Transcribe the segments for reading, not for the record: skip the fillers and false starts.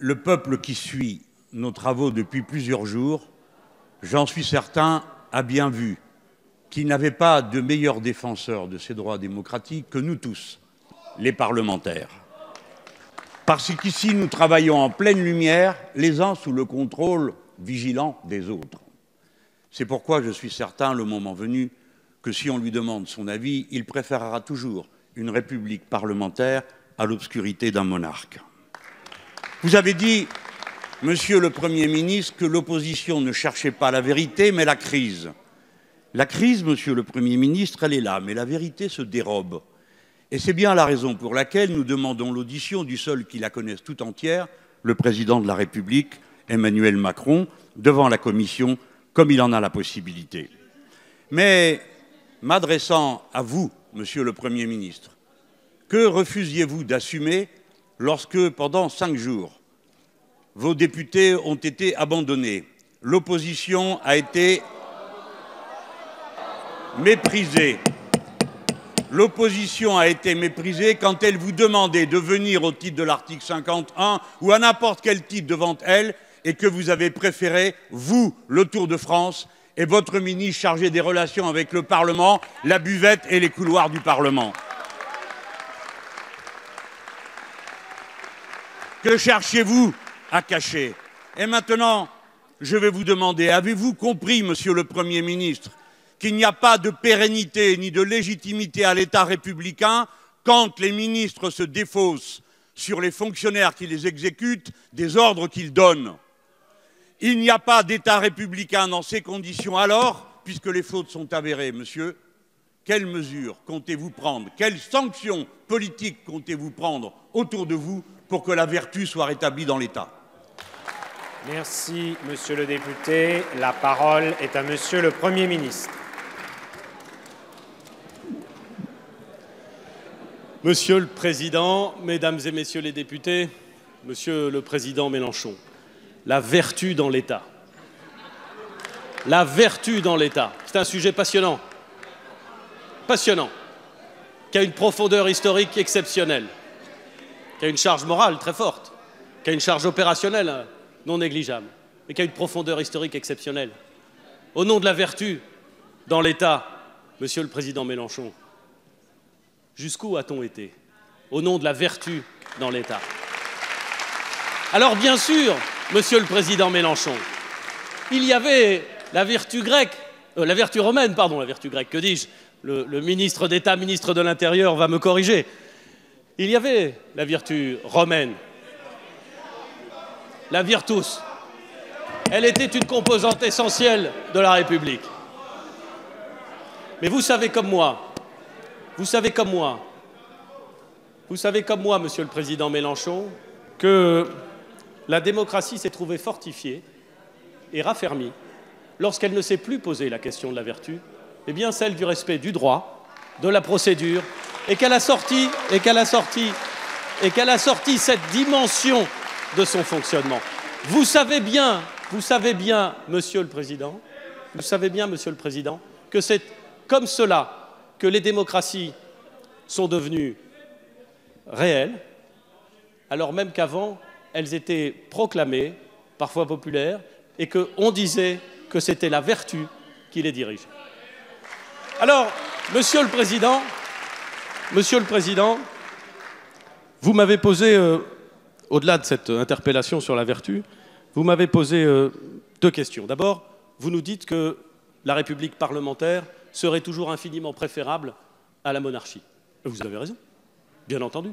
le peuple qui suit nos travaux depuis plusieurs jours, j'en suis certain, a bien vu qu'il n'avait pas de meilleurs défenseurs de ses droits démocratiques que nous tous, les parlementaires. Parce qu'ici, nous travaillons en pleine lumière, les uns sous le contrôle vigilant des autres. C'est pourquoi je suis certain, le moment venu, que si on lui demande son avis, il préférera toujours une république parlementaire à l'obscurité d'un monarque. Vous avez dit, Monsieur le Premier ministre, que l'opposition ne cherchait pas la vérité, mais la crise. La crise, Monsieur le Premier ministre, elle est là, mais la vérité se dérobe. Et c'est bien la raison pour laquelle nous demandons l'audition du seul qui la connaisse tout entière, le président de la République, Emmanuel Macron, devant la Commission, comme il en a la possibilité. Mais, m'adressant à vous, Monsieur le Premier ministre, que refusiez-vous d'assumer lorsque, pendant 5 jours, vos députés ont été abandonnés, l'opposition a été méprisée. L'opposition a été méprisée quand elle vous demandait de venir au titre de l'article 51 ou à n'importe quel titre devant elle et que vous avez préféré, vous, le Tour de France et votre ministre chargé des relations avec le Parlement, la buvette et les couloirs du Parlement. Que cherchez-vous à cacher? Et maintenant, je vais vous demander, avez-vous compris, Monsieur le Premier ministre, qu'il n'y a pas de pérennité ni de légitimité à l'État républicain quand les ministres se défaussent sur les fonctionnaires qui les exécutent des ordres qu'ils donnent. Il n'y a pas d'État républicain dans ces conditions. Alors, puisque les fautes sont avérées, monsieur, quelles mesures comptez-vous prendre? Quelles sanctions politiques comptez-vous prendre autour de vous pour que la vertu soit rétablie dans l'État? Merci, monsieur le député. La parole est à monsieur le Premier ministre. Monsieur le Président, Mesdames et Messieurs les députés, Monsieur le Président Mélenchon, la vertu dans l'État. La vertu dans l'État. C'est un sujet passionnant. Passionnant. Qui a une profondeur historique exceptionnelle. Qui a une charge morale très forte. Qui a une charge opérationnelle non négligeable. Mais qui a une profondeur historique exceptionnelle. Au nom de la vertu dans l'État, Monsieur le Président Mélenchon, jusqu'où a-t-on été? Au nom de la vertu dans l'État. Alors bien sûr, Monsieur le Président Mélenchon, il y avait la vertu grecque, la vertu romaine, pardon, la vertu grecque, que dis-je? Le ministre d'État, ministre de l'Intérieur va me corriger. Il y avait la vertu romaine, la virtus. Elle était une composante essentielle de la République. Mais vous savez comme moi, Monsieur le Président Mélenchon, que la démocratie s'est trouvée fortifiée et raffermie lorsqu'elle ne s'est plus posé la question de la vertu, eh bien celle du respect du droit, de la procédure, et qu'elle a sorti cette dimension de son fonctionnement. Vous savez bien, Monsieur le Président, que c'est comme cela que les démocraties sont devenues réelles, alors même qu'avant, elles étaient proclamées, parfois populaires, et qu'on disait que c'était la vertu qui les dirige. Alors, Monsieur le Président, vous m'avez posé, au-delà de cette interpellation sur la vertu, vous m'avez posé 2 questions. D'abord, vous nous dites que la République parlementaire serait toujours infiniment préférable à la monarchie. Vous avez raison, bien entendu,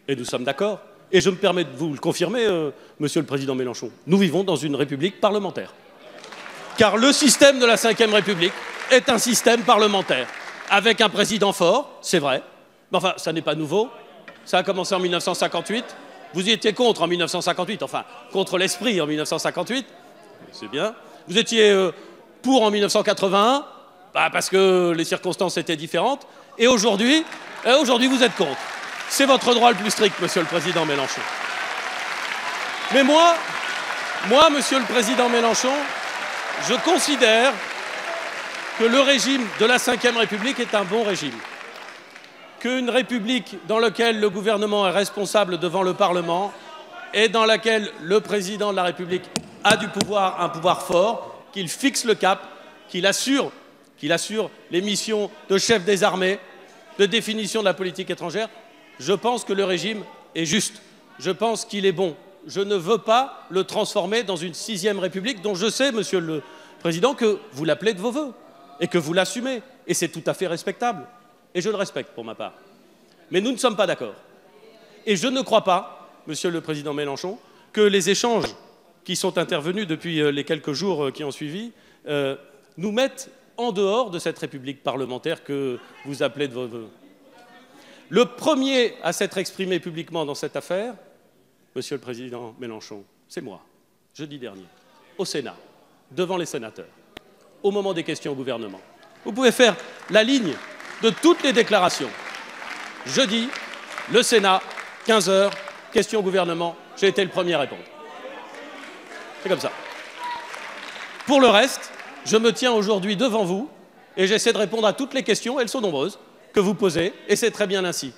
et nous sommes d'accord. Et je me permets de vous le confirmer, Monsieur le Président Mélenchon, nous vivons dans une république parlementaire. Car le système de la Ve République est un système parlementaire, avec un président fort, c'est vrai, mais enfin, ça n'est pas nouveau, ça a commencé en 1958, vous y étiez contre en 1958, enfin, contre l'esprit en 1958, c'est bien, vous étiez pour en 1981, parce que les circonstances étaient différentes, et aujourd'hui, vous êtes contre. C'est votre droit le plus strict, Monsieur le Président Mélenchon. Mais moi, Monsieur le Président Mélenchon, je considère que le régime de la Ve République est un bon régime. Qu'une république dans laquelle le gouvernement est responsable devant le Parlement et dans laquelle le président de la République a du pouvoir, un pouvoir fort, qu'il fixe le cap, qu'il assure les missions de chef des armées, de définition de la politique étrangère, je pense que le régime est juste. Je pense qu'il est bon. Je ne veux pas le transformer dans une 6e République dont je sais, Monsieur le Président, que vous l'appelez de vos vœux et que vous l'assumez. Et c'est tout à fait respectable. Et je le respecte pour ma part. Mais nous ne sommes pas d'accord. Et je ne crois pas, Monsieur le Président Mélenchon, que les échanges qui sont intervenus depuis les quelques jours qui ont suivi nous mettent en dehors de cette République parlementaire que vous appelez de vos vœux. Le premier à s'être exprimé publiquement dans cette affaire, Monsieur le Président Mélenchon, c'est moi, jeudi dernier, au Sénat, devant les sénateurs, au moment des questions au gouvernement. Vous pouvez faire la ligne de toutes les déclarations. Jeudi, le Sénat, 15 h, questions au gouvernement, j'ai été le premier à répondre. C'est comme ça. Pour le reste, je me tiens aujourd'hui devant vous et j'essaie de répondre à toutes les questions, elles sont nombreuses, que vous posez, et c'est très bien ainsi.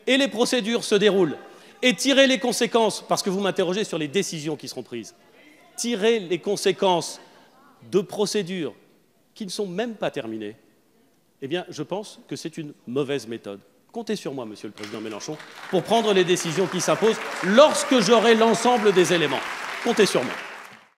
Et les procédures se déroulent. Et tirez les conséquences, parce que vous m'interrogez sur les décisions qui seront prises, tirez les conséquences de procédures qui ne sont même pas terminées, eh bien, je pense que c'est une mauvaise méthode. Comptez sur moi, Monsieur le Président Mélenchon, pour prendre les décisions qui s'imposent lorsque j'aurai l'ensemble des éléments. Comptez sur moi.